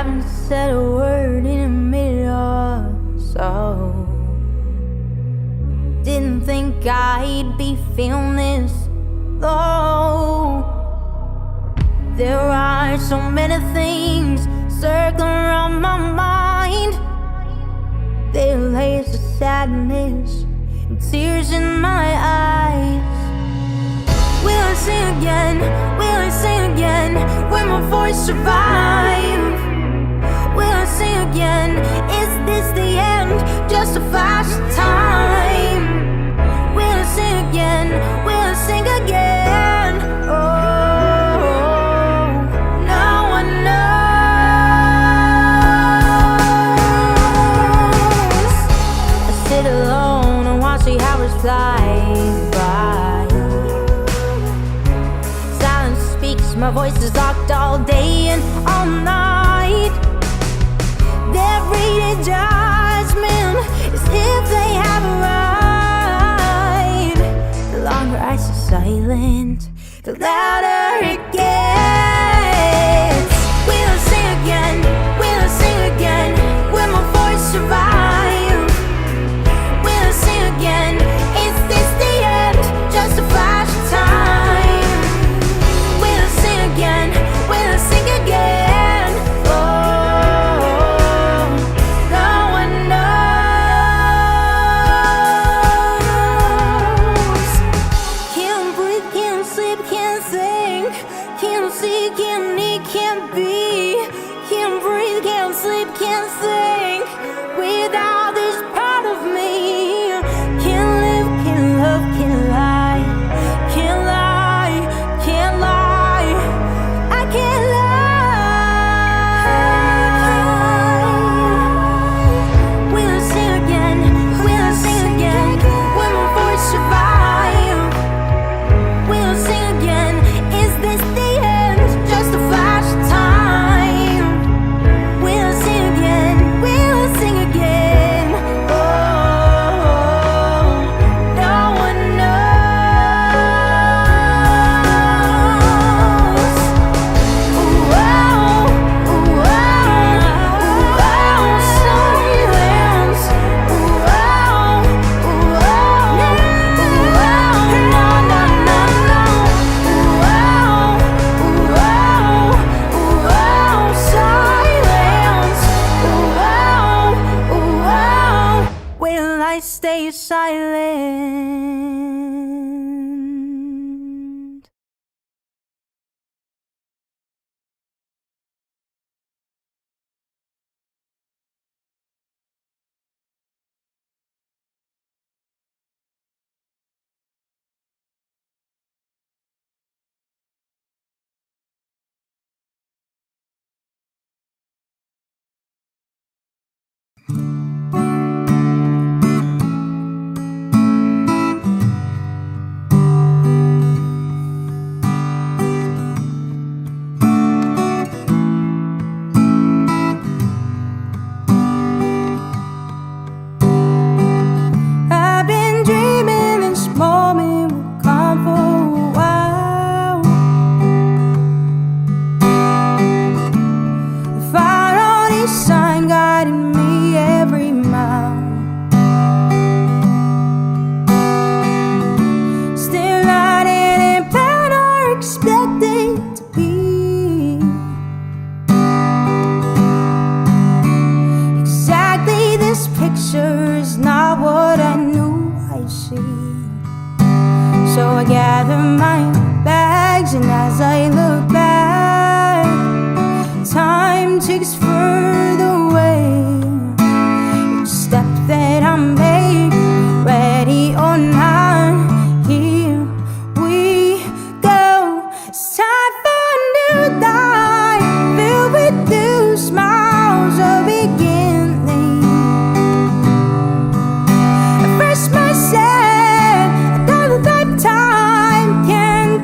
haven't said a word in a minute or so. Didn't think I'd be feeling this low. There are so many things circling around my mind. There lays the sadness and tears in my eyes. Will I sing again? Will I sing again? Will my voice survive? Will I sing again? Is this the end? Just a flash of time. Will I sing again? Will I sing again? Oh, no one knows. I sit alone and watch the hours fly by. Silence speaks, my voice is locked all day and all night. They're reading judgment as if they have a right. The longer I stay silent, the louder it gets. Will I sing again? Will I sing again? Will my voice survive? Will I sing again? Is this the end? Just a flash of time. Will I sing again? Will I sing again? Oh, no one knows. Can't breathe, can't sleep, can't think, can't see, can't eat, can't be. Can't breathe, can't sleep, can't think without this part of me. Can't live, can't love, can't lie, can't lie, can't lie. I can't lie. Will I sing again? Will I sing again? Will my voice survive? Will I sing again? Is this the end? Just a flash of time. Will I sing again? Will I sing again? Oh, no one knows. Ooh, oh, ooh, oh, ooh, oh, silence. Ooh, oh, ooh, oh, ooh, oh, no, no, no, no. Ooh, oh, ooh, oh, ooh, oh, silence. Ooh, oh, ooh, oh. Will I stay silent? I've been dreaming this moment will come for a while. Follow this sign guiding me every mile. Still not any plan or expected to be exactly this picture is not what I knew I'd see. So I gather my bags, and as I look back, time ticks further away. Each step that I make, ready or not, here we go. It's time for a new life, filled with new smiles, a beginning. Refresh myself, another lifetime can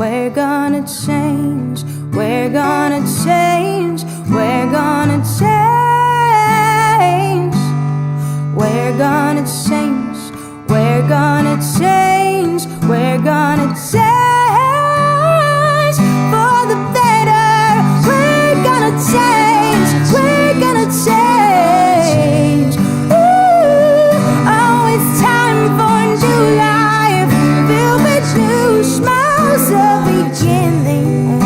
We're gonna change, we're gonna change, we're gonna change. We're gonna change, we're gonna change, we're gonna change for the better. We're gonna change, we're gonna change. Ooh, oh, it's time for a new life, filled with new smiles of beginning.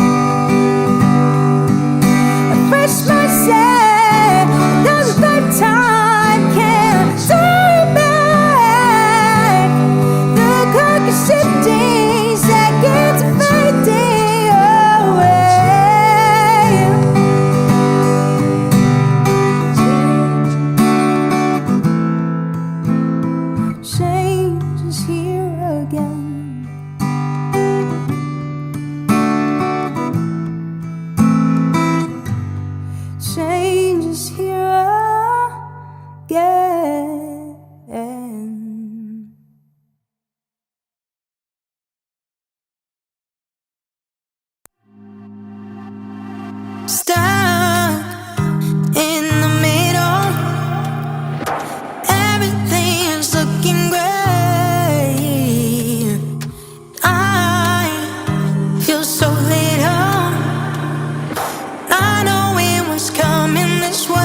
A fresh mindset, another lifetime can't turn back. The clock is shifting, seconds are fading away. Change is here again. Change is here again. Stuck in the middle, everything's looking great. I feel so little, not knowing what's coming this way.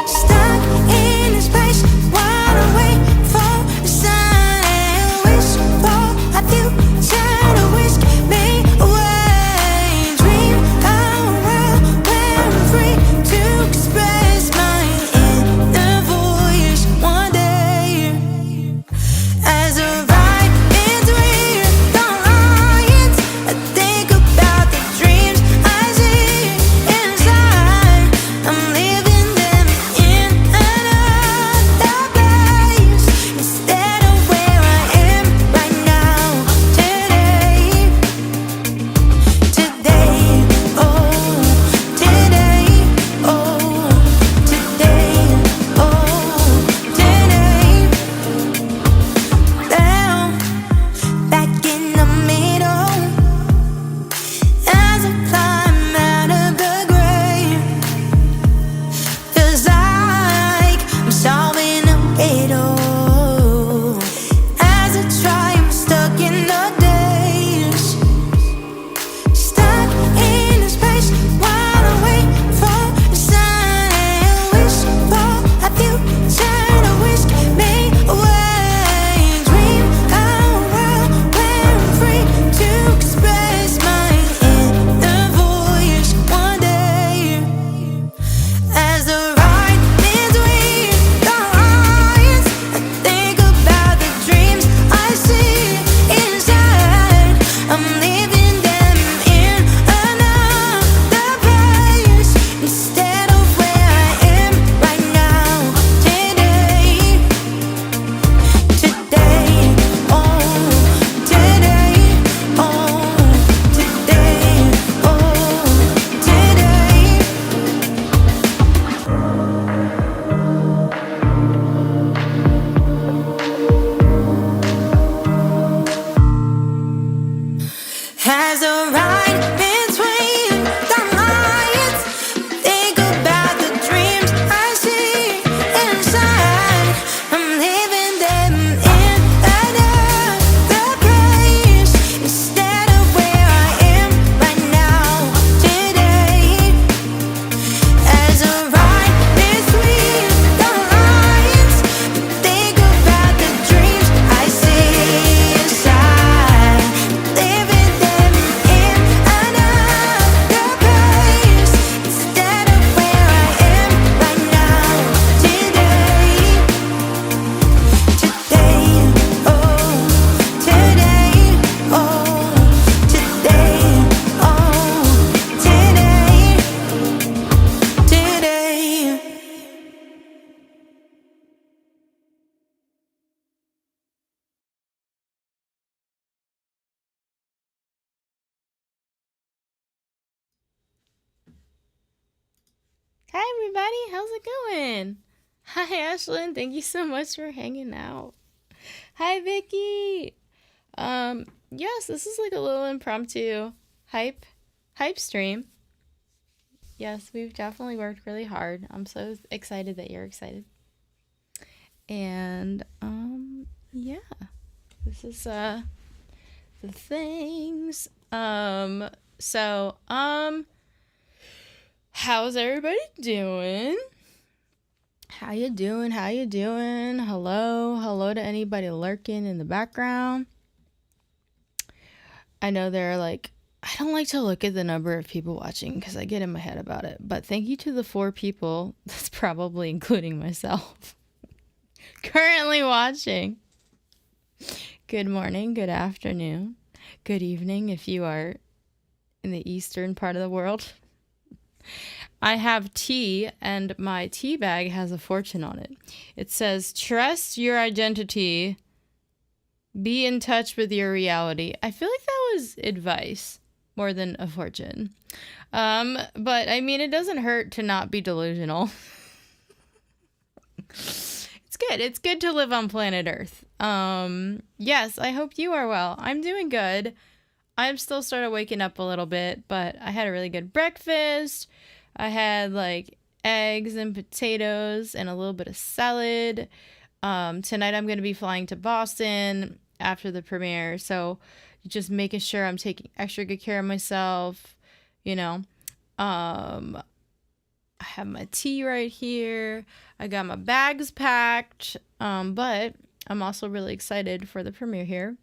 Stuck in this place, wide awake for the sun and wish for a future to whisk me away. Dream of a world where I'm free to express my inner voice one day. As I ride between the lines, I think about the dreams I see inside. I'm living them in another place instead of where I am right now. Today, oh, today, oh, today, oh, today. Down, back in the middle, as I climb out of the grave. Feels like I'm solving a riddle. As I try, I'm stuck in the days. Stuck in this place, wide awake for the sun and wish for a future to whisk me away. Dream of a world where I'm free to express my inner voice one day. As I ride between the lines, I think about the dreams I see inside. I'm living them in another place instead of where I am right now. Today, oh, today, oh, today, oh, today. As I ride between the lines, think about the dreams I see inside. I'm living them in another place instead of where I am right now. Today, as I ride between the lines, think about the dreams I see inside. Living them in another place instead of where I am right now. Today, oh, today, oh, today, oh, today. Hi everybody, how's it going? Hi Ashlyn, thank you so much for hanging out. Hi Vicky. Yes, this is like a little impromptu hype stream. Yes, we've definitely worked really hard. I'm so excited that you're excited. And yeah. This is the things. So how's everybody doing? How you doing? Hello to anybody lurking in the background. I know they're like, I don't like to look at the number of people watching because I get in my head about it. But thank you to the 4 people, that's probably including myself, currently watching. Good morning, good afternoon, good evening if you are in the eastern part of the world. I have tea, and my tea bag has a fortune on it. It says, trust your identity, be in touch with your reality. I feel like that was advice more than a fortune. But I mean, it doesn't hurt to not be delusional. It's good to live on planet Earth. Yes, I hope you are well. I'm doing good. I'm still sort of waking up a little bit, but I had a really good breakfast. I had like eggs and potatoes and a little bit of salad. Tonight I'm going to be flying to Boston after the premiere, so just making sure I'm taking extra good care of myself, you know. I have my tea right here. I got my bags packed, but I'm also really excited for the premiere here.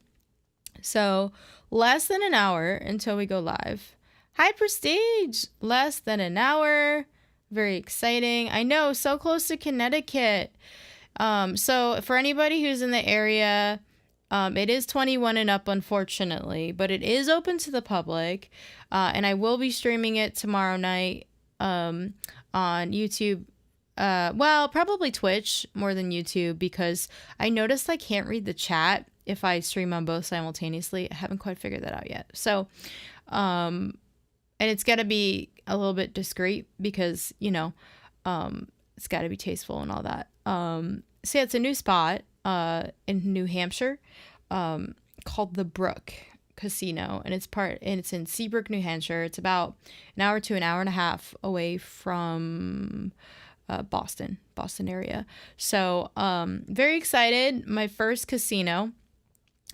So less than an hour until we go live. Hi, Prestige! Less than an hour. Very exciting. I know, so close to Connecticut. So for anybody who's in the area, it is 21 and up, unfortunately, but it is open to the public. And I will be streaming it tomorrow night on YouTube. Well, probably Twitch more than YouTube, because I noticed I can't read the chat if I stream on both simultaneously. I haven't quite figured that out yet. So, and it's got to be a little bit discreet because, you know, it's got to be tasteful and all that. So yeah, it's a new spot in New Hampshire called the Brook Casino, and it's in Seabrook, New Hampshire. It's about an hour to an hour and a half away from Boston area. So very excited. My first casino.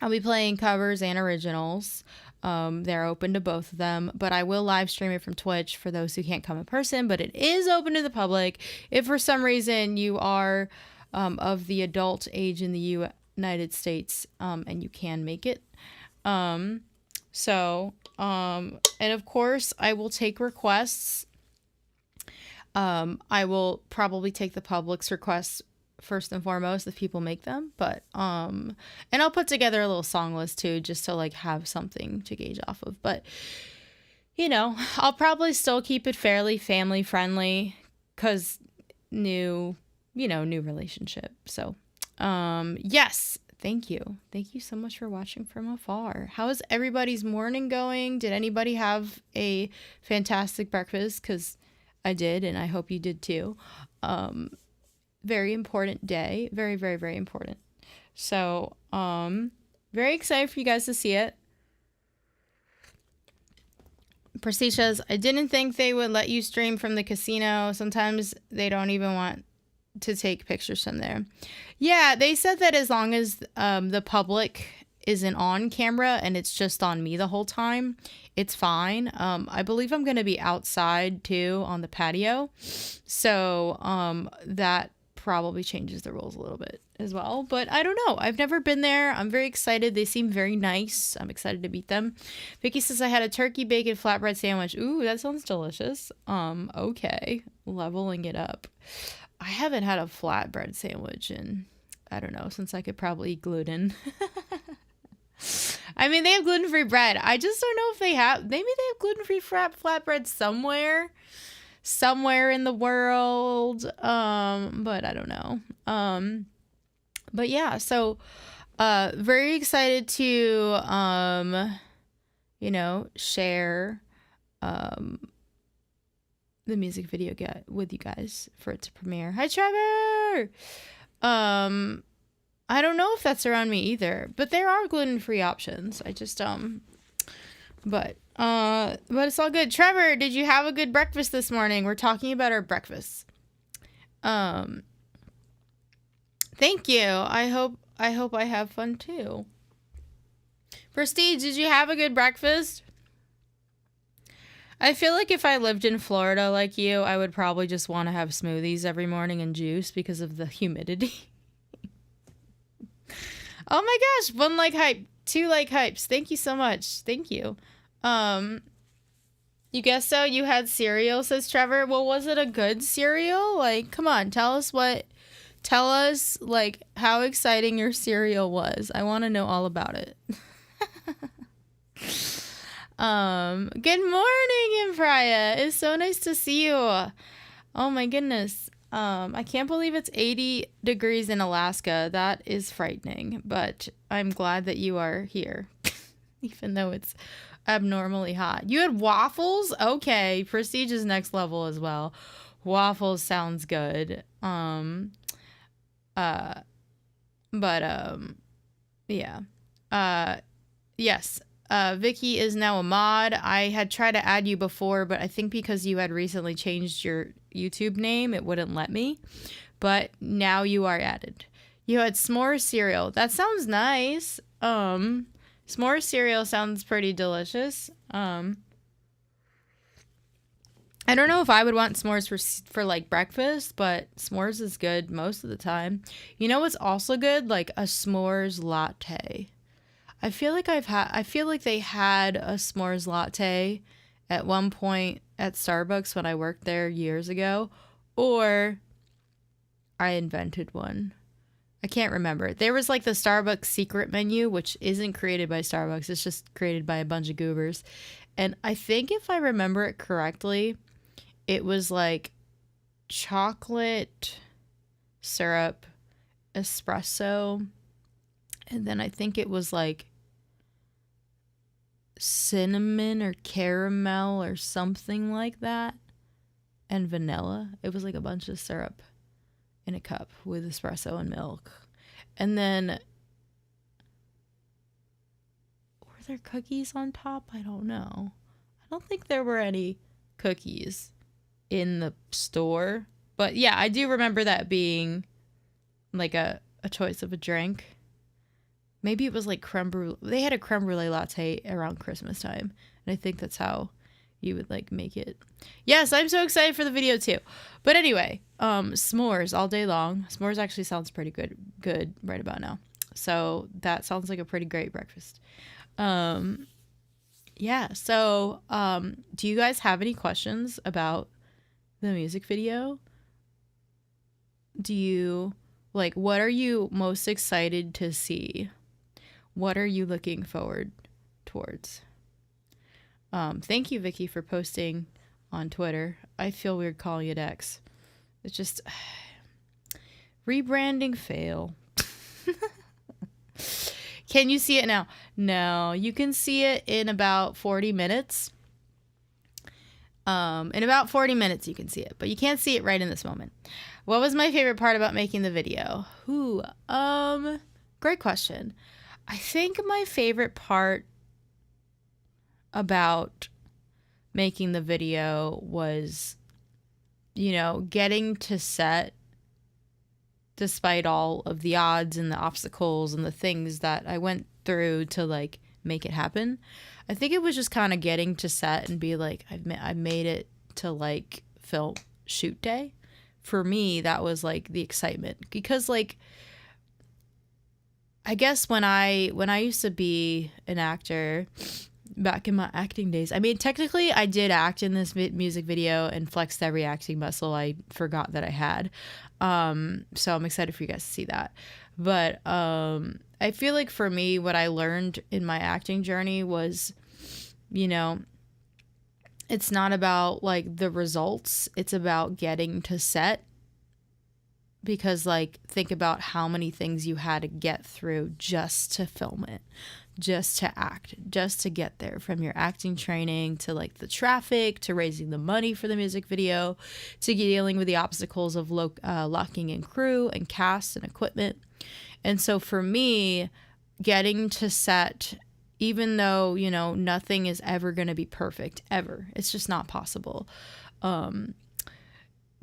I'll be playing covers and originals. They're open to both of them, but I will live stream it from Twitch for those who can't come in person, but it is open to the public. If for some reason you are of the adult age in the United States, and you can make it. And of course I will take requests. I will probably take the public's requests first and foremost if people make them, but and I'll put together a little song list too, just to like have something to gauge off of. But you know, I'll probably still keep it fairly family friendly because new relationship. So yes, thank you so much for watching from afar. How is everybody's morning going? Did anybody have a fantastic breakfast? Because I did, and I hope you did too. Very important day. Very, very, very important. So, very excited for you guys to see it. Prestige says, I didn't think they would let you stream from the casino. Sometimes they don't even want to take pictures from there. Yeah, they said that as long as the public isn't on camera and it's just on me the whole time, it's fine. I believe I'm going to be outside too on the patio. So that probably changes the rules a little bit as well. But I don't know. I've never been there. I'm very excited. They seem very nice. I'm excited to meet them. Vicky says, I had a turkey bacon flatbread sandwich. Ooh, that sounds delicious. Okay. Leveling it up. I haven't had a flatbread sandwich in, I don't know, since I could probably eat gluten. I mean, they have gluten-free bread. I just don't know if they have. Maybe they have gluten-free flatbread somewhere in the world. But I don't know. But yeah, so very excited to share the music video with you guys for it to premiere. Hi, Trevor. I don't know if that's around me either, but there are gluten-free options. I just but it's all good. Trevor, did you have a good breakfast this morning? We're talking about our breakfasts. Thank you. I hope I have fun too. Prestige, did you have a good breakfast? I feel like if I lived in Florida like you, I would probably just want to have smoothies every morning and juice because of the humidity. Oh my gosh, 1 like hype, 2 like hypes. Thank you so much. Thank you. You guess so? You had cereal, says Trevor. Well, was it a good cereal? Like, come on, tell us like how exciting your cereal was. I want to know all about it. Good morning, Impraya. It's so nice to see you. Oh my goodness. I can't believe it's 80 degrees in Alaska. That is frightening, but I'm glad that you are here, even though it's abnormally hot. You had waffles? Okay. Prestige is next level as well. Waffles sounds good. Yeah. Yes. Vicky is now a mod. I had tried to add you before, but I think because you had recently changed your YouTube name, it wouldn't let me. But now you are added. You had s'more cereal. That sounds nice. S'more cereal sounds pretty delicious. I don't know if I would want s'mores for like breakfast, but s'mores is good most of the time. You know what's also good? Like a s'mores latte. I feel like they had a s'mores latte at one point at Starbucks when I worked there years ago, or I invented one. I can't remember. There was like the Starbucks secret menu, which isn't created by Starbucks. It's just created by a bunch of goobers. And I think if I remember it correctly, it was like chocolate syrup, espresso, and then I think it was like cinnamon or caramel or something like that, and vanilla. It was like a bunch of syrup in a cup with espresso and milk. And then were there cookies on top? I don't know. I don't think there were any cookies in the store. But yeah, I do remember that being like a choice of a drink. Maybe it was like creme brulee. They had a creme brulee latte around Christmas time. And I think that's how you would like make it. Yes, I'm so excited for the video too. But anyway, s'mores all day long. S'mores actually sounds pretty good right about now. So that sounds like a pretty great breakfast. Yeah, so do you guys have any questions about the music video? Do you like, what are you most excited to see? What are you looking forward towards? Thank you, Vicky, for posting on Twitter. I feel weird calling it X. It's just rebranding fail. Can you see it now? No, you can see it in about 40 minutes. In about 40 minutes you can see it, but you can't see it right in this moment. What was my favorite part about making the video? Great question. I think my favorite part about making the video was, getting to set despite all of the odds and the obstacles and the things that I went through to like make it happen. I think it was just kind of getting to set and be like, I made it to like film shoot day. For me, that was like the excitement, because like, I guess when I used to be an actor back in my acting days, I mean, technically I did act in this music video and flexed every acting muscle I forgot that I had. So I'm excited for you guys to see that. But I feel like for me, what I learned in my acting journey was, it's not about like the results. It's about getting to set. Because like, think about how many things you had to get through just to film it, just to act, just to get there, from your acting training to like the traffic, to raising the money for the music video, to dealing with the obstacles of locking in crew and cast and equipment. And so for me, getting to set, even though, you know, nothing is ever going to be perfect, ever, it's just not possible.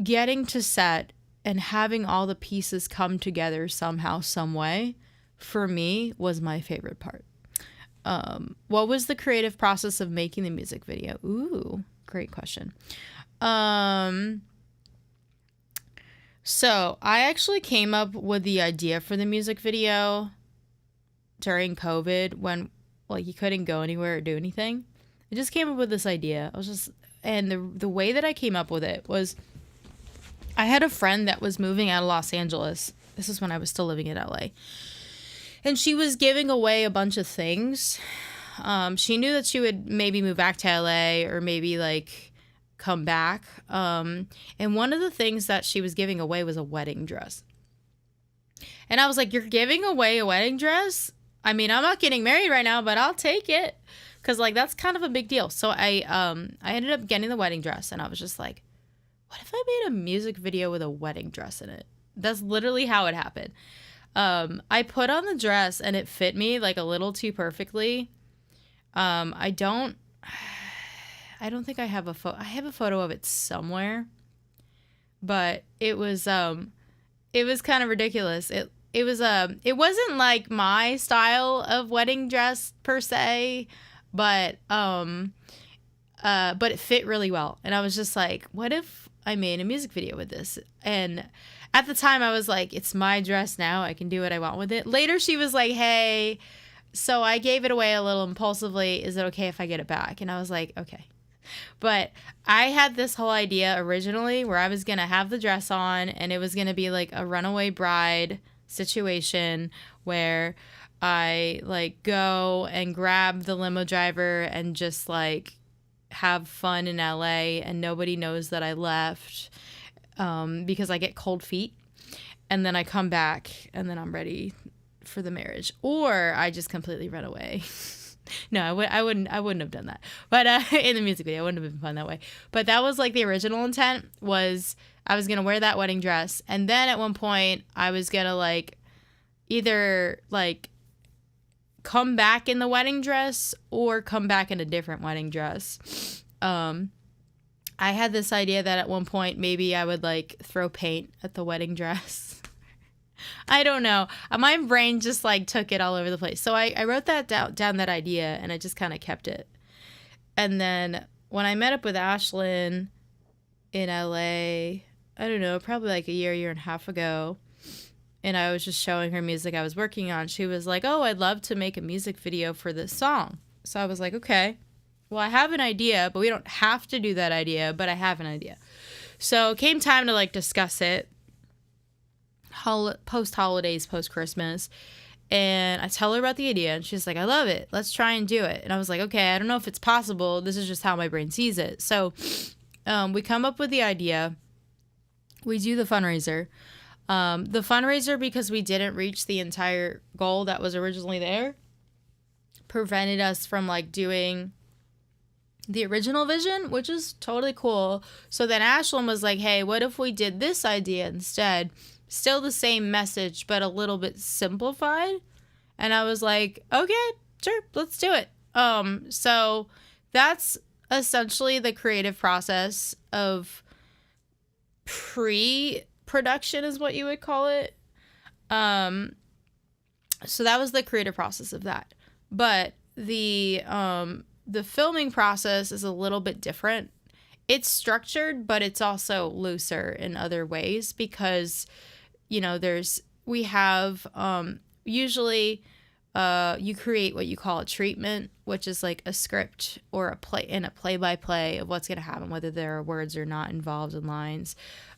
Getting to set and having all the pieces come together somehow, some way, for me was my favorite part. What was the creative process of making the music video? Ooh, great question. So I actually came up with the idea for the music video during COVID when, like, you couldn't go anywhere or do anything. I just came up with this idea. And the way that I came up with it was, I had a friend that was moving out of Los Angeles. This is when I was still living in LA. And she was giving away a bunch of things. She knew that she would maybe move back to LA or maybe like come back. And one of the things that she was giving away was a wedding dress. And I was like, you're giving away a wedding dress? I mean, I'm not getting married right now, but I'll take it. Because, like, that's kind of a big deal. So I ended up getting the wedding dress. And I was just like, what if I made a music video with a wedding dress in it? That's literally how it happened. I put on the dress and it fit me like a little too perfectly. I don't think I have a photo. I have a photo of it somewhere, but it was kind of ridiculous. It wasn't like my style of wedding dress per se, but it fit really well. And I was just like, what if I made a music video with this? And at the time I was like, it's my dress now. I can do what I want with it. Later she was like, hey, so I gave it away a little impulsively. Is it okay if I get it back? And I was like, okay. But I had this whole idea originally where I was going to have the dress on and it was going to be like a runaway bride situation where I like go and grab the limo driver and just like have fun in LA and nobody knows that I left because I get cold feet, and then I come back and then I'm ready for the marriage, or I just completely run away. No, I wouldn't have done that. But in the music video, it wouldn't have been fun that way. But that was like the original intent, was I was going to wear that wedding dress. And then at one point I was going to like either like come back in the wedding dress or come back in a different wedding dress. I had this idea that at one point maybe I would like throw paint at the wedding dress. I don't know. My brain just like took it all over the place. So I wrote that down that idea, and I just kind of kept it. And then when I met up with Ashlyn in LA, I don't know, probably like a year and a half ago, and I was just showing her music I was working on, she was like, oh, I'd love to make a music video for this song. So I was like, okay, well, I have an idea, but we don't have to do that idea, but I have an idea. So it came time to like discuss it. Post-holidays, post-Christmas, and I tell her about the idea, and she's like, I love it, let's try and do it. And I was like, okay, I don't know if it's possible, this is just how my brain sees it. So we come up with the idea, we do the fundraiser, because we didn't reach the entire goal that was originally there, prevented us from like doing the original vision, which is totally cool. So then Ashlyn was like, hey, what if we did this idea instead? Still the same message, but a little bit simplified. And I was like, okay, sure, let's do it. So that's essentially the creative process of pre-production is what you would call it. So that was the creative process of that. But the filming process is a little bit different. It's structured, but it's also looser in other ways because, you know, we have usually you create what you call a treatment, which is like a script or a play-by-play of what's going to happen, whether there are words or not involved in lines.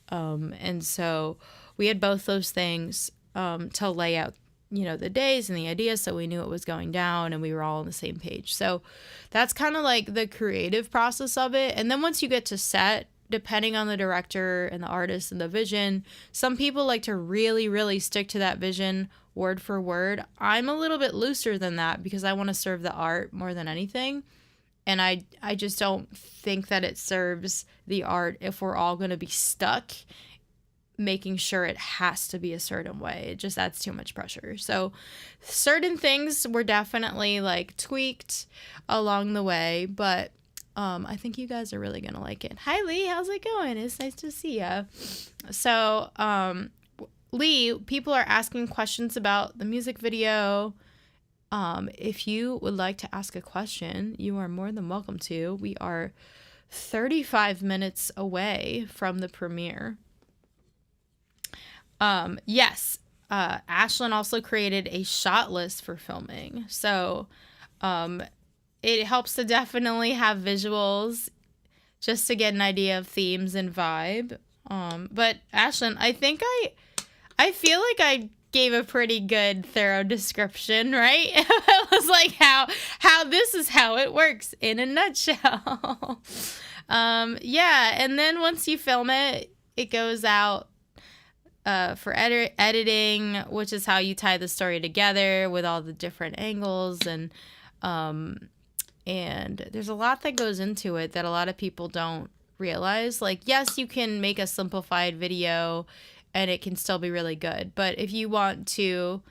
And so we had both those things to lay out, you know, the days and the ideas, so we knew it was going down and we were all on the same page. So that's kind of like the creative process of it. And then once you get to set, depending on the director and the artist and the vision, some people like to really, really stick to that vision word for word. I'm a little bit looser than that because I want to serve the art more than anything. And I just don't think that it serves the art if we're all going to be stuck making sure it has to be a certain way. It just adds too much pressure. So certain things were definitely like tweaked along the way, but I think you guys are really gonna like it. Hi Lee, how's it going? It's nice to see ya. So Lee, people are asking questions about the music video. If you would like to ask a question, you are more than welcome to. We are 35 minutes away from the premiere. Yes, Ashlyn also created a shot list for filming. So, it helps to definitely have visuals just to get an idea of themes and vibe. But Ashlyn, I think I feel like I gave a pretty good thorough description, right? It was like how this is how it works in a nutshell. Yeah, and then once you film it, it goes out for editing, which is how you tie the story together with all the different angles, and there's a lot that goes into it that a lot of people don't realize. Like, yes, you can make a simplified video and it can still be really good, but if you want to,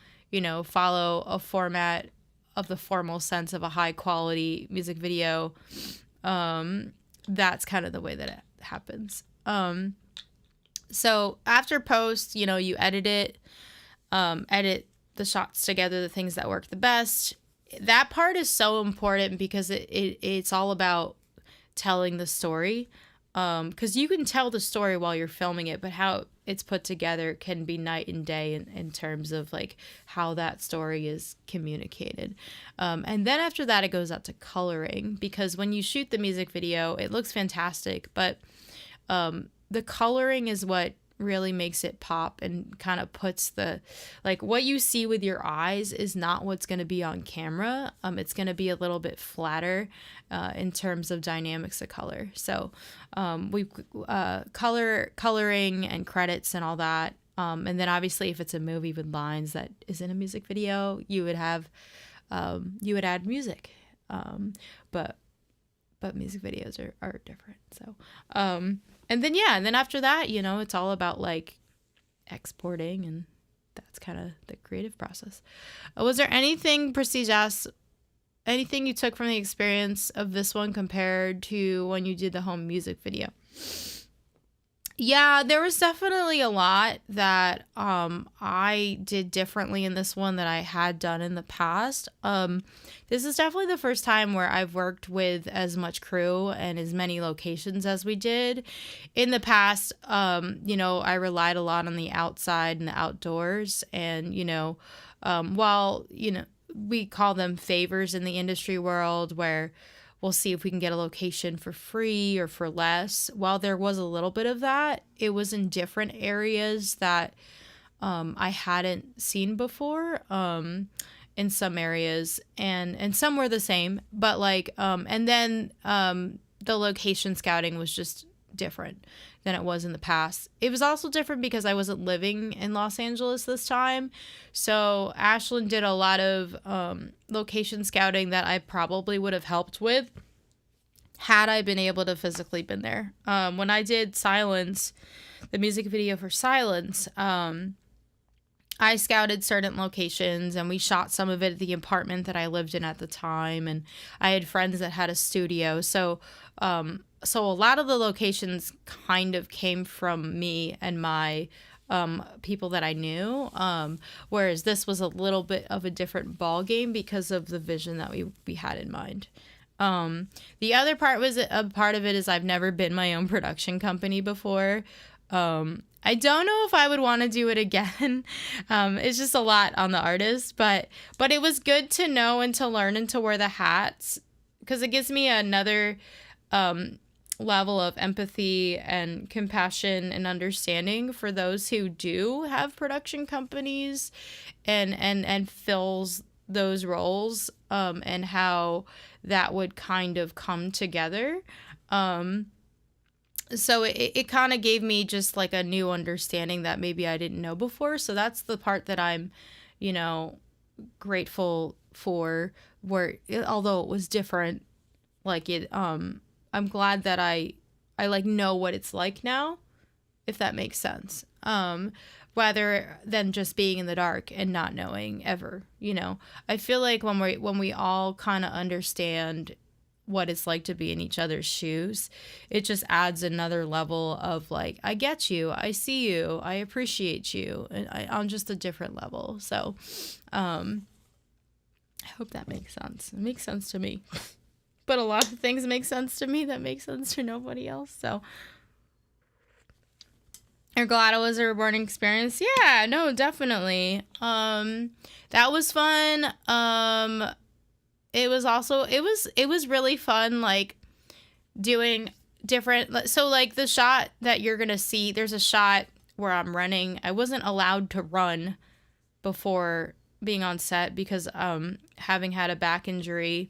follow a format of the formal sense of a high quality music video, that's kind of the way that it happens. So after post, you edit it, edit the shots together, the things that work the best. That part is so important because it's all about telling the story. Because you can tell the story while you're filming it, but how it's put together can be night and day in terms of like how that story is communicated. And then after that, it goes out to coloring, because when you shoot the music video, it looks fantastic, but the coloring is what really makes it pop and kind of puts what you see with your eyes is not what's going to be on camera. It's going to be a little bit flatter in terms of dynamics of color. So we coloring and credits and all that. And then obviously if it's a movie with lines that is in a music video, you would add music. But music videos are different. So, and then after that, it's all about like exporting, and that's kind of the creative process. Was there anything, Prestige asks, anything you took from the experience of this one compared to when you did the home music video? Yeah, there was definitely a lot that I did differently in this one that I had done in the past. This is definitely the first time where I've worked with as much crew and as many locations as we did. In the past, I relied a lot on the outside and the outdoors, and while we call them favors in the industry world, where we'll see if we can get a location for free or for less. While there was a little bit of that, it was in different areas that I hadn't seen before in some areas, and some were the same. But and then the location scouting was just different than it was in the past. It was also different because I wasn't living in Los Angeles this time. So Ashlyn did a lot of location scouting that I probably would have helped with had I been able to physically been there. When I did Silence, the music video for Silence, I scouted certain locations, and we shot some of it at the apartment that I lived in at the time, and I had friends that had a studio. So a lot of the locations kind of came from me and my people that I knew, whereas this was a little bit of a different ball game because of the vision that we had in mind. The other part of it is I've never been my own production company before. I don't know if I would want to do it again. It's just a lot on the artist, but it was good to know and to learn and to wear the hats, because it gives me another level of empathy and compassion and understanding for those who do have production companies and fills those roles, and how that would kind of come together. So it kind of gave me just like a new understanding that maybe I didn't know before. So that's the part that I'm, grateful for, where although it was different, I'm glad that I know what it's like now. if that makes sense. Rather than just being in the dark and not knowing ever, you know. I feel like when we all kind of understand what it's like to be in each other's shoes, it just adds another level of like, I get you, I see you, I appreciate you, and on just a different level. So I hope that makes sense. It makes sense to me. But a lot of things make sense to me that make sense to nobody else. So you're glad it was a rewarding experience? Yeah, no, definitely. That was fun. It was really fun, like, doing different, so, like, the shot that you're gonna see, there's a shot where I'm running. I wasn't allowed to run before being on set because, having had a back injury,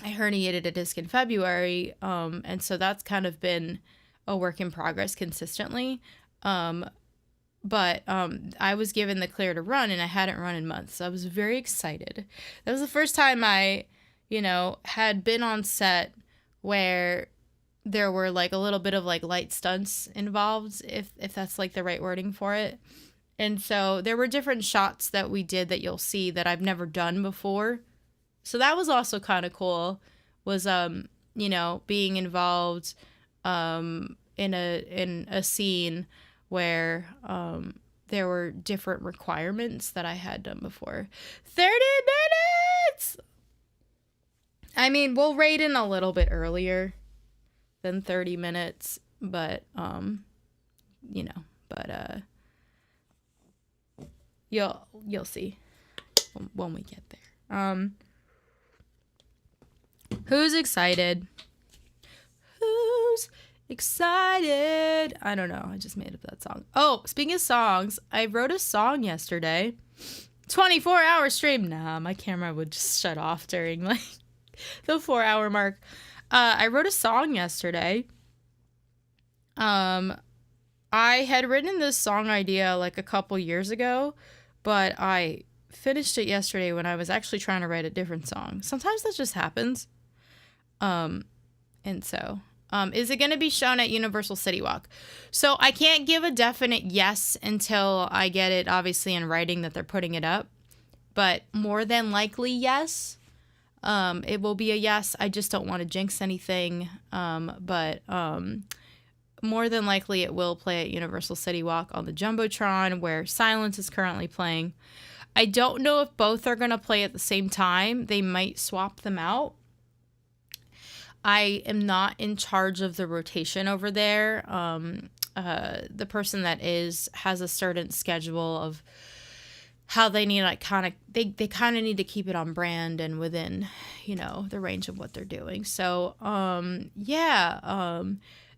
I herniated a disc in February, and so that's kind of been a work in progress consistently. But I was given the clear to run, and I hadn't run in months. So I was very excited. That was the first time I, had been on set where there were like a little bit of like light stunts involved, if that's like the right wording for it. And so there were different shots that we did that you'll see that I've never done before. So that was also kind of cool, was, being involved in a scene where there were different requirements that I had done before. 30 minutes! I mean, we'll rate in a little bit earlier than 30 minutes, but, you'll see when we get there. Who's excited? Who's excited? I don't know. I just made up that song. Oh, speaking of songs, I wrote a song yesterday. 24-hour stream. Nah, my camera would just shut off during like the 4-hour mark. I wrote a song yesterday. I had written this song idea like a couple years ago, but I finished it yesterday when I was actually trying to write a different song. Sometimes that just happens. Is it going to be shown at Universal City Walk? So I can't give a definite yes until I get it obviously in writing that they're putting it up, but more than likely yes. It will be a yes. I just don't want to jinx anything. But more than likely it will play at Universal City Walk on the Jumbotron, where Silence is currently playing. I don't know if both are going to play at the same time. They might swap them out. I am not in charge of the rotation over there. The person that has a certain schedule of how they need, like, they kind of need to keep it on brand and within, the range of what they're doing. So,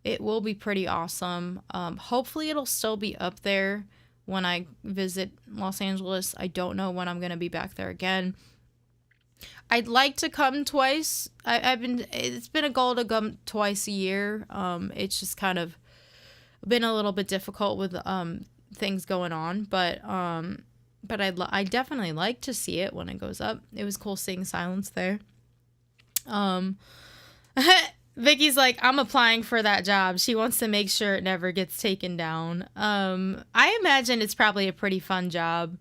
it will be pretty awesome. Hopefully it'll still be up there when I visit Los Angeles. I don't know when I'm going to be back there again. I'd like to come twice. It's been a goal to come twice a year. It's just kind of been a little bit difficult with things going on, but I definitely like to see it when it goes up. It was cool seeing Silence there. Vicky's like, I'm applying for that job. She wants to make sure it never gets taken down. I imagine it's probably a pretty fun job.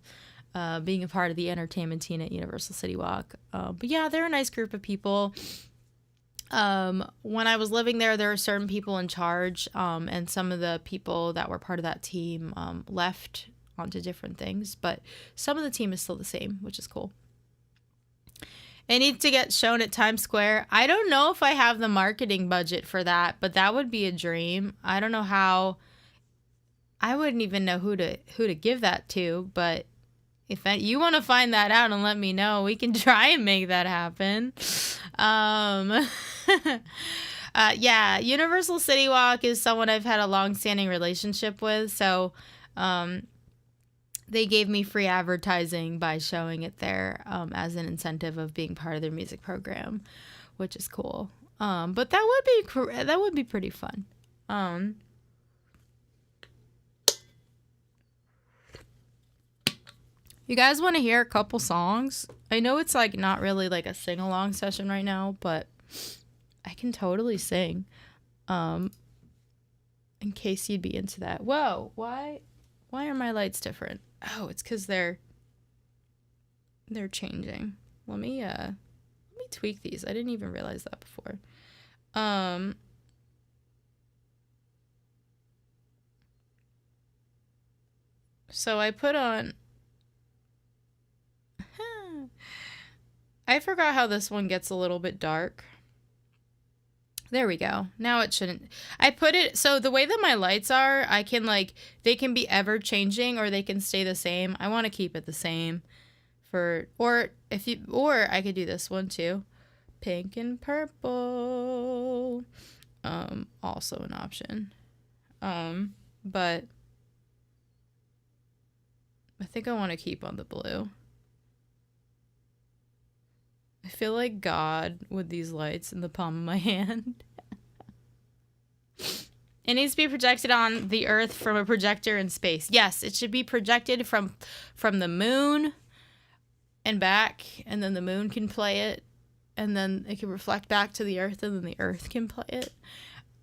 Being a part of the entertainment team at Universal City Walk. But yeah, they're a nice group of people. When I was living there were certain people in charge, and some of the people that were part of that team left onto different things, but some of the team is still the same, which is cool. It needs to get shown at Times Square. I don't know if I have the marketing budget for that, but that would be a dream. I don't know how. I wouldn't even know who to give that to, but if you want to find that out and let me know, we can try and make that happen. Universal City Walk is someone I've had a long-standing relationship with, so they gave me free advertising by showing it there as an incentive of being part of their music program, which is cool. But that would be pretty fun. You guys want to hear a couple songs? I know it's like not really like a sing-along session right now, but I can totally sing. in case you'd be into that. Whoa, why are my lights different? Oh, it's because they're changing. Let me tweak these. I didn't even realize that before. So I put on... I forgot how this one gets a little bit dark. There we go. Now it shouldn't... I put it... So the way that my lights are, I can like... They can be ever changing or they can stay the same. I want to keep it the same. Or I could do this one too. Pink and purple. Also an option. But... I think I want to keep on the blue. I feel like God with these lights in the palm of my hand. It needs to be projected on the Earth from a projector in space. Yes, it should be projected from the moon and back, and then the moon can play it, and then it can reflect back to the Earth, and then the Earth can play it.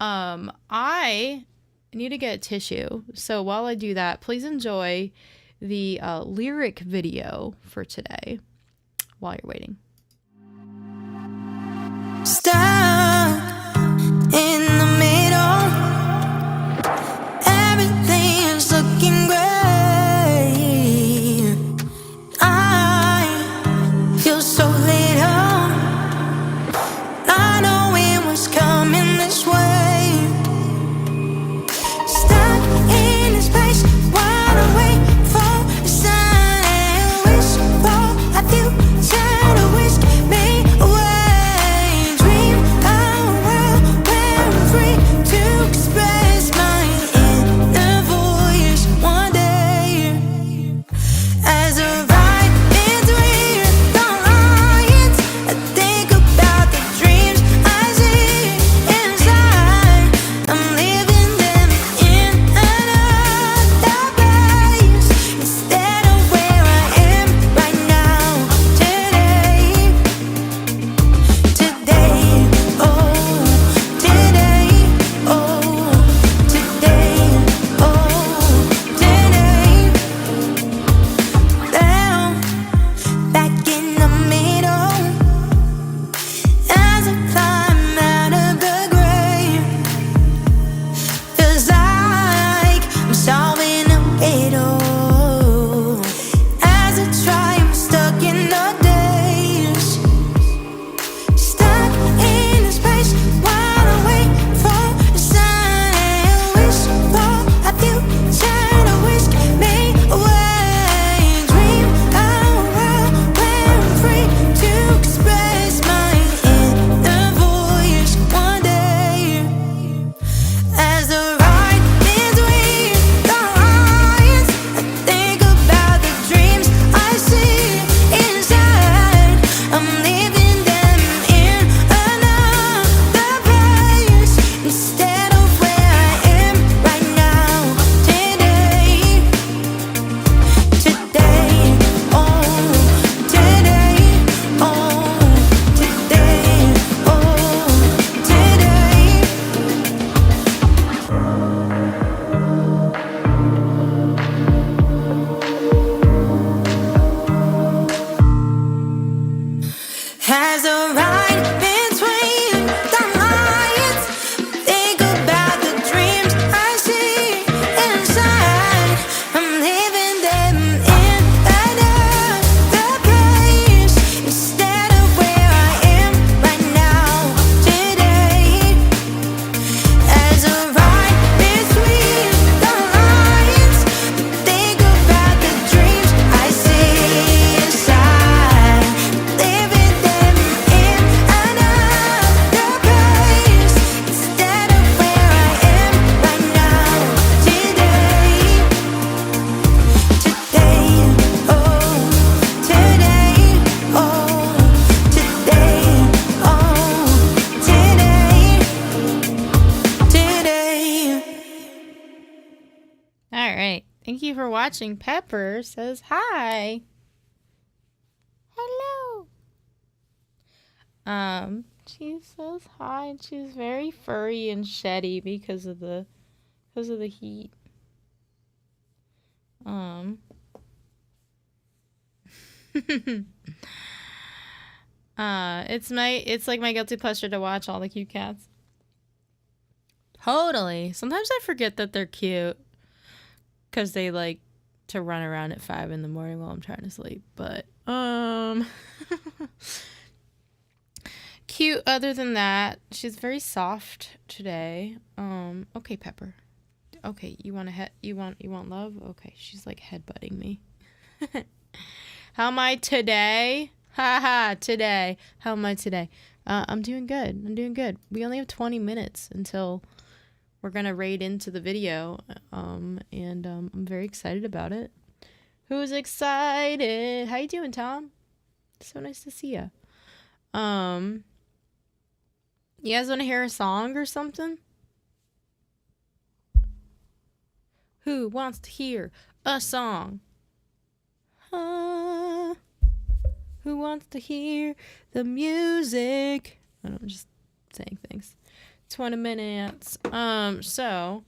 I need to get tissue, so while I do that, please enjoy the lyric video for today while you're waiting. Stuck in the middle, everything's looking great. I feel so little, not knowing what's coming this way. Stuck in this place, wide awake for a sign and wish for a future to whisk me away. Thank you for watching. Pepper says hi. Hello. She says hi, and she's very furry and sheddy because of the because of the heat. It's like my guilty pleasure to watch all the cute cats. Totally. Sometimes I forget that they're cute because they like to run around at 5 in the morning while I'm trying to sleep. But cute. Other than that, she's very soft today. Okay, Pepper. Okay, you want love? Okay, she's like headbutting me. How am I today? Haha, today. How am I today? I'm doing good. We only have 20 minutes until we're going to raid into the video. And I'm very excited about it. Who's excited? How you doing, Tom? So nice to see you. You guys want to hear a song or something? Who wants to hear a song? Who wants to hear the music? I don't know, I'm just saying things. 20 minutes. So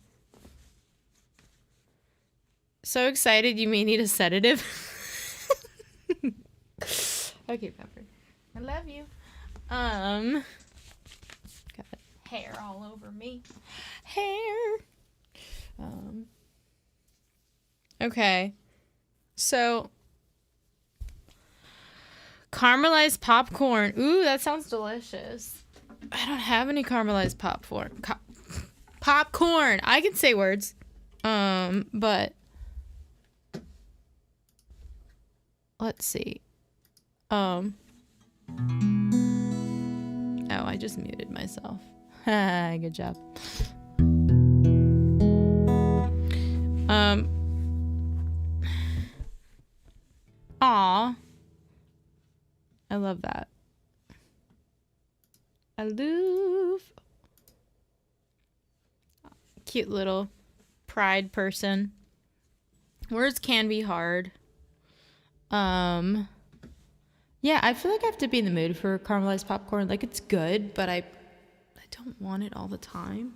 excited you may need a sedative. Okay, Pepper. I love you. Got hair all over me. Hair. Okay. So caramelized popcorn. Ooh, that sounds delicious. I don't have any caramelized popcorn. Popcorn. I can say words. But let's see. Oh, I just muted myself. Good job. Aw. I love that. I love. Cute little pride person. Words can be hard. Yeah, I feel like I have to be in the mood for caramelized popcorn. Like, it's good, but I don't want it all the time.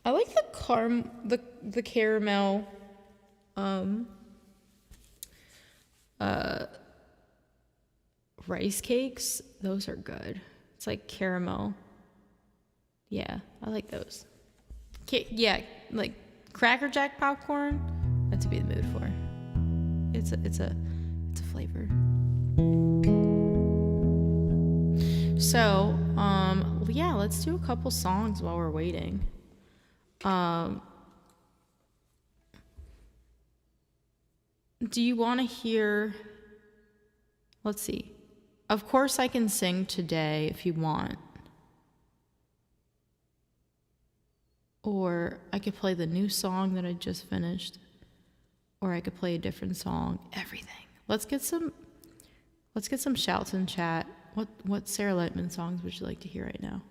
I like the caramel rice cakes. Those are good. It's like caramel. Yeah, I like those. Yeah, like Cracker Jack popcorn. That's to be in the mood for. It's a flavor. So, yeah, let's do a couple songs while we're waiting. Do you want to hear? Let's see. Of course I can sing today if you want. Or I could play the new song that I just finished. Or I could play a different song. Everything. Let's get some shouts in chat. What Sarah Lightman songs would you like to hear right now?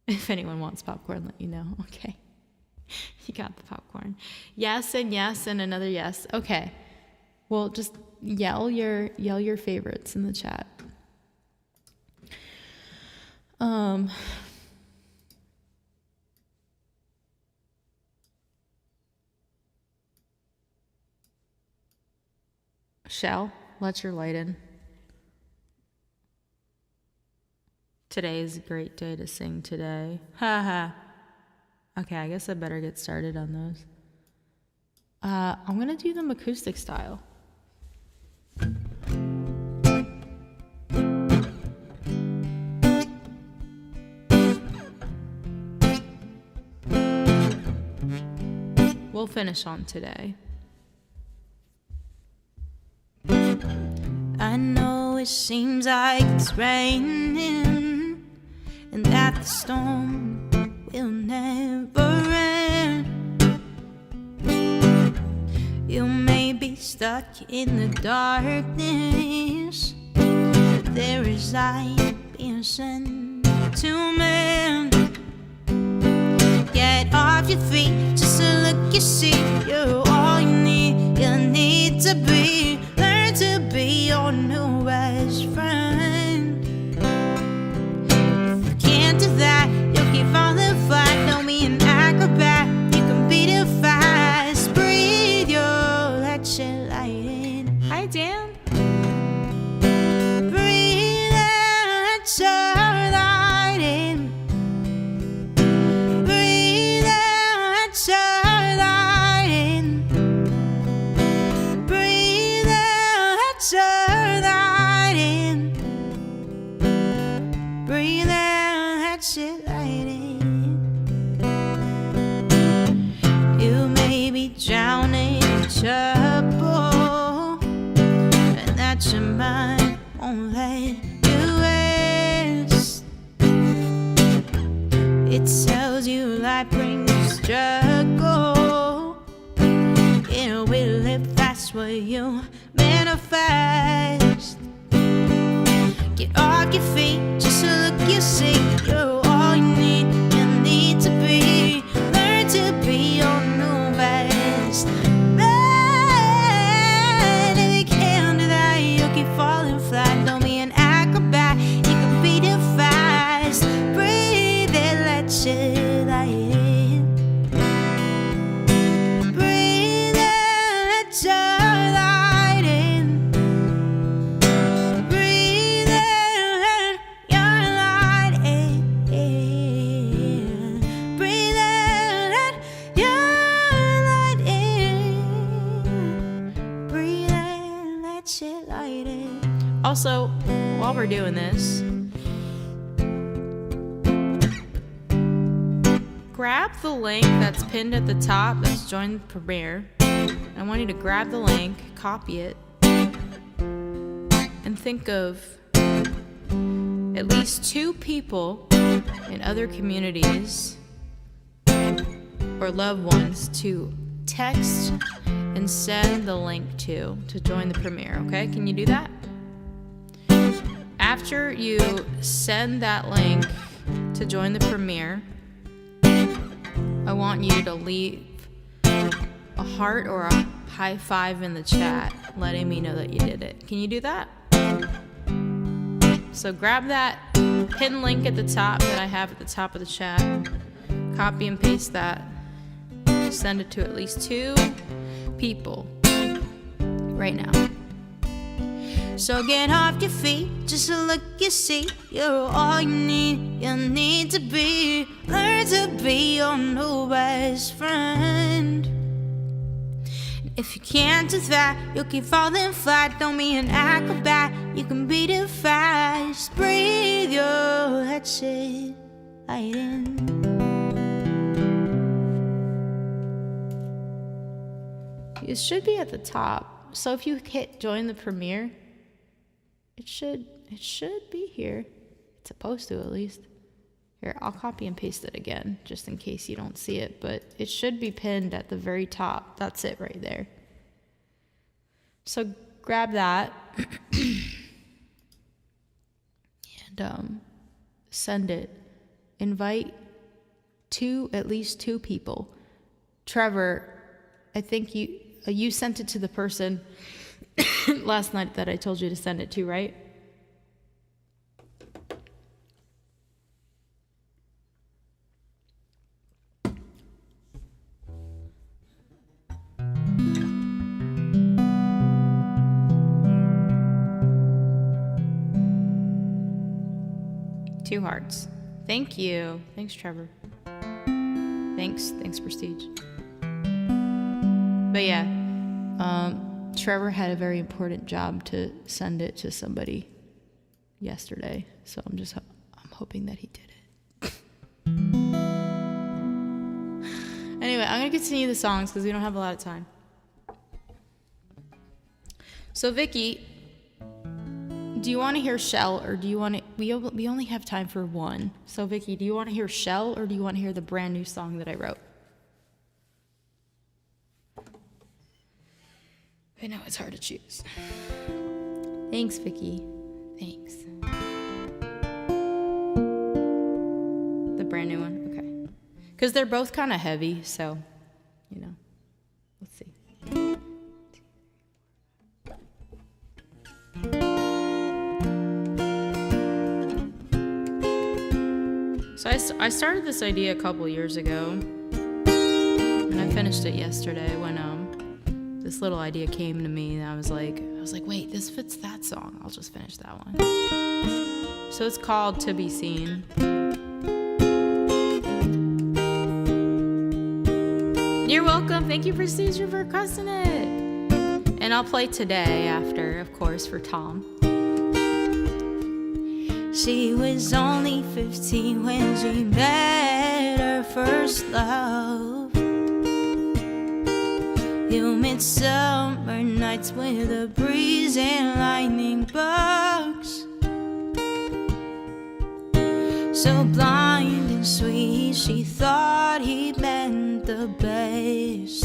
If anyone wants popcorn, let you know. Okay. You got the popcorn. Yes and another yes. Okay. Well, just yell your favorites in the chat. Shell, let your light in. Today is a great day to sing today. Haha. Okay, I guess I better get started on those. I'm gonna do them acoustic style. We'll finish on today. I know it seems like it's raining and that the storm will never end. You may be stuck in the darkness, but there is light being sent to men. Get off your feet, just a look, you see, you're all you need. You need to be, learn to be your new best friend. If you can't do that, you'll keep falling shit lighting. You may be drowning in trouble, and that your mind won't let you rest. It tells you life brings struggle. It will if that's what you manifest. Get off your feet, just look, you see. You're all you need to be. Learn to be your new best friend. If you can't do that, you'll keep falling flat. Don't be an acrobat, you can beat it fast. Breathe and let your light in. Breathe and let your light in. Breathe and let your light in. Breathe and let your light in. Breathe and let your light in. Also, while we're doing this, grab the link that's pinned at the top that's join the premiere. I want you to grab the link, copy it, and think of at least 2 people in other communities or loved ones to text and send the link to join the premiere, okay? Can you do that? After you send that link to join the premiere, I want you to leave a heart or a high five in the chat letting me know that you did it. Can you do that? So grab that pin link at the top that I have at the top of the chat, copy and paste that, send it to at least 2 people right now. So get off your feet, just look, you see. You're all you need to be. Learn to be your new best friend. If you can't do that, you'll keep falling flat. Don't be an acrobat, you can beat it fast. Breathe your head shit light in. It should be at the top. So if you hit join the premiere, it should be here. It's supposed to, at least. Here, I'll copy and paste it again, just in case you don't see it, but it should be pinned at the very top. That's it right there. So grab that and send it. Invite at least 2 people. Trevor, I think you sent it to the person last night that I told you to send it to, right? Two hearts. Thank you. Thanks, Trevor. Thanks, Prestige. But yeah, Trevor had a very important job to send it to somebody yesterday, so I'm hoping that he did it. Anyway, I'm gonna continue the songs because we don't have a lot of time. So Vicky, do you want to hear Shell or do you want to? We only have time for one. So Vicky, do you want to hear Shell or do you want to hear the brand new song that I wrote? I know it's hard to choose. Thanks, Vicky. Thanks. The brand new one? Okay. Because they're both kind of heavy, so, you know. Let's see. So I started this idea a couple years ago, and I finished it yesterday when this little idea came to me, and I was like, wait, this fits that song. I'll just finish that one. So it's called To Be Seen. You're welcome. Thank you, Prestige, for requesting it. And I'll play Today after, of course, for Tom. She was only 15 when she met her first love. Humid summer nights with a breeze and lightning bugs. So blind and sweet, she thought he meant the best.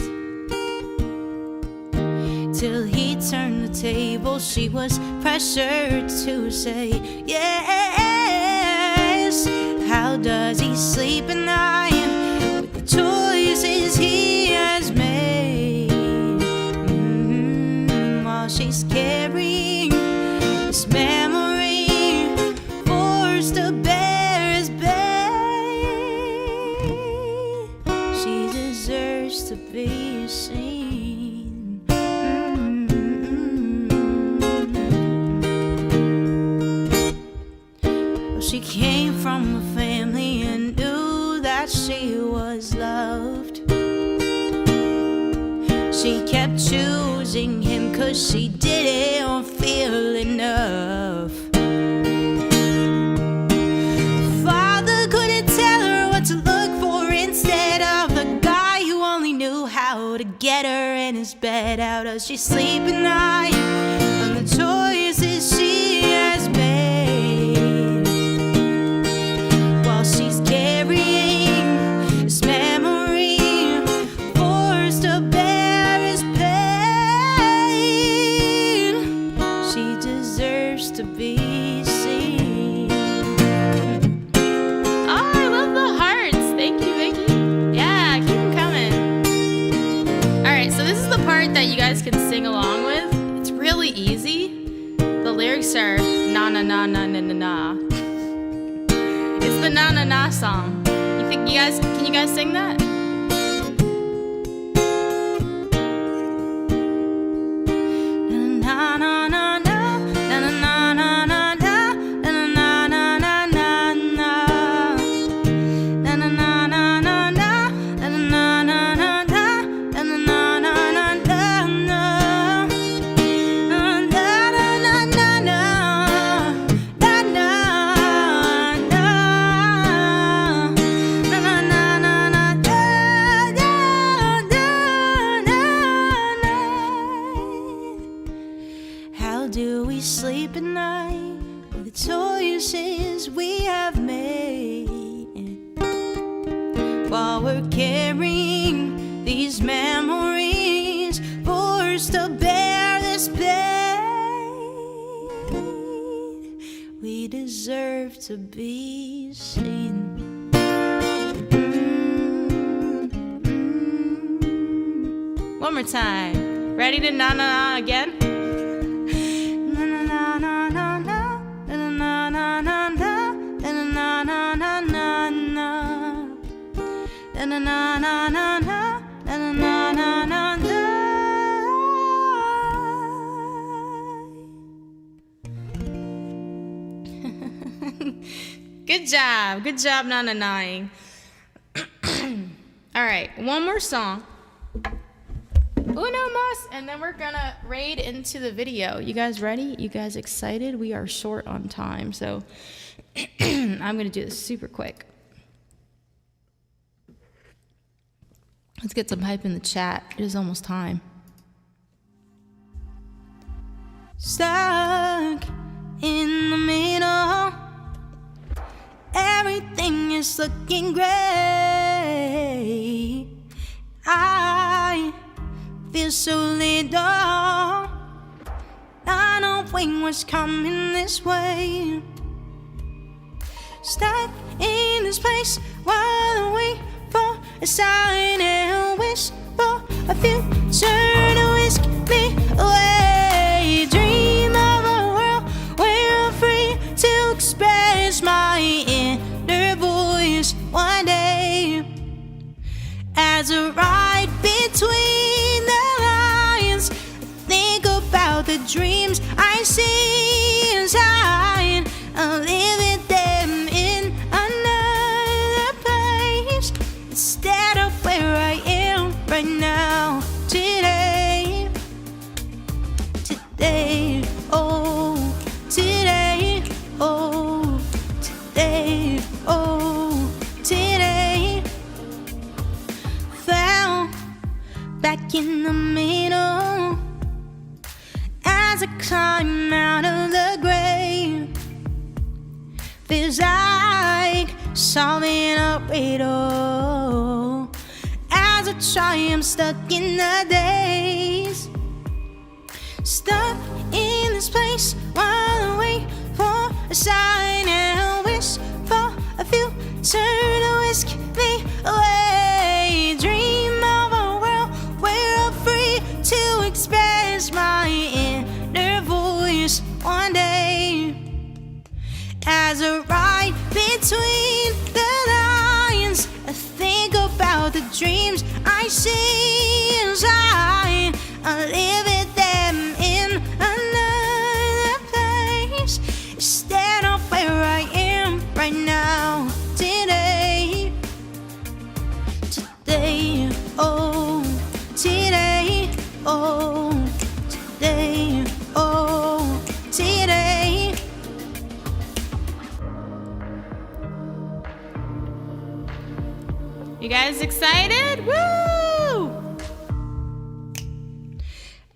Till he turned the table, she was pressured to say yes. How does he sleep at night with the choices he has made? While she's carrying this memory, forced to bear his pain. She deserves to be seen. She came from a family and knew that she was loved. She kept choosing him 'cause she didn't feel enough. Father couldn't tell her what to look for instead of the guy who only knew how to get her in his bed. How does she sleep at night from the choices she has made? She's carrying this memory, forced to bear his pain. She deserves to be seen. Oh, I love the hearts. Thank you, Vicky. Yeah, keep them coming. Alright, so this is the part that you guys can sing along with. It's really easy. The lyrics are na na na na na na na. It's the Na Na Na song. Can you guys sing that? Na na na na na na na na na na na na na na na na na na na na do we sleep at night with the choices we have made? While we're carrying these memories, forced to bear this pain, we deserve to be seen. One more time. Ready to na na na again? Good job, na-na-naing. All right, one more song. Uno mas, and then we're gonna raid into the video. You guys ready? You guys excited? We are short on time, so I'm gonna do this super quick. Let's get some hype in the chat. It is almost time. Stuck in the middle, everything is looking great. I feel so little, not knowing what's coming this way. Stuck in this place while I wait for a sign and wish for a future to whisk me away. Dream of a world where I'm free to express my inner voice one day. As I ride between the lines, I think about the dreams I see inside. I'm living them in another place instead of where I am right now today. in the middle as I climb out of the grave. Feels like solving a riddle as I try. I'm stuck in the days, stuck in this place while I wait for a sign and wish for a future to whisk me away. Dream of a world where I'm free to express my inner voice one day. As I ride between the lines, I think about the dreams I see inside. I live with them in another place instead of where I am right now. Today, today, oh, today, oh, today, oh, today. You guys excited? Woo!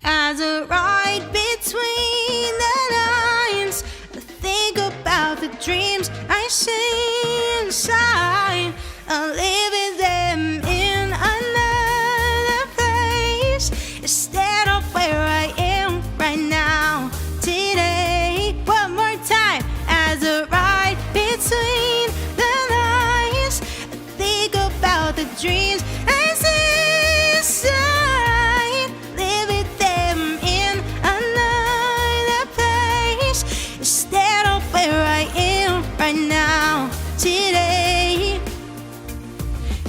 As I ride between the lines, I think about the dreams I see inside. I live with them in another place instead of where I am right now. Today, one more time. As I ride between the lines, I think about the dreams I see inside. Live with them in another place instead of where I am right now. Today,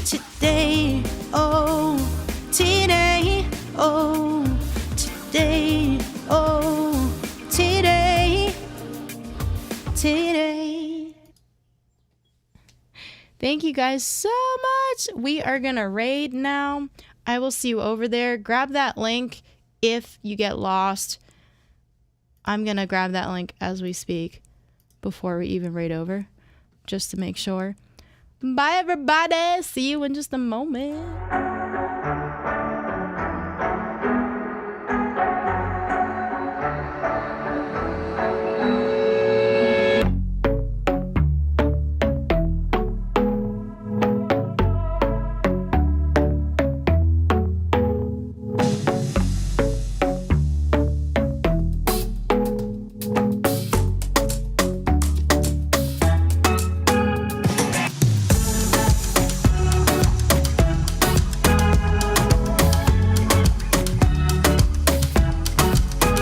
today, oh, today, oh, today, oh, today, today. Thank you guys so much. We are going to raid now. I will see you over there. Grab that link if you get lost. I'm going to grab that link as we speak before we even raid over, just to make sure. Bye, everybody. See you in just a moment.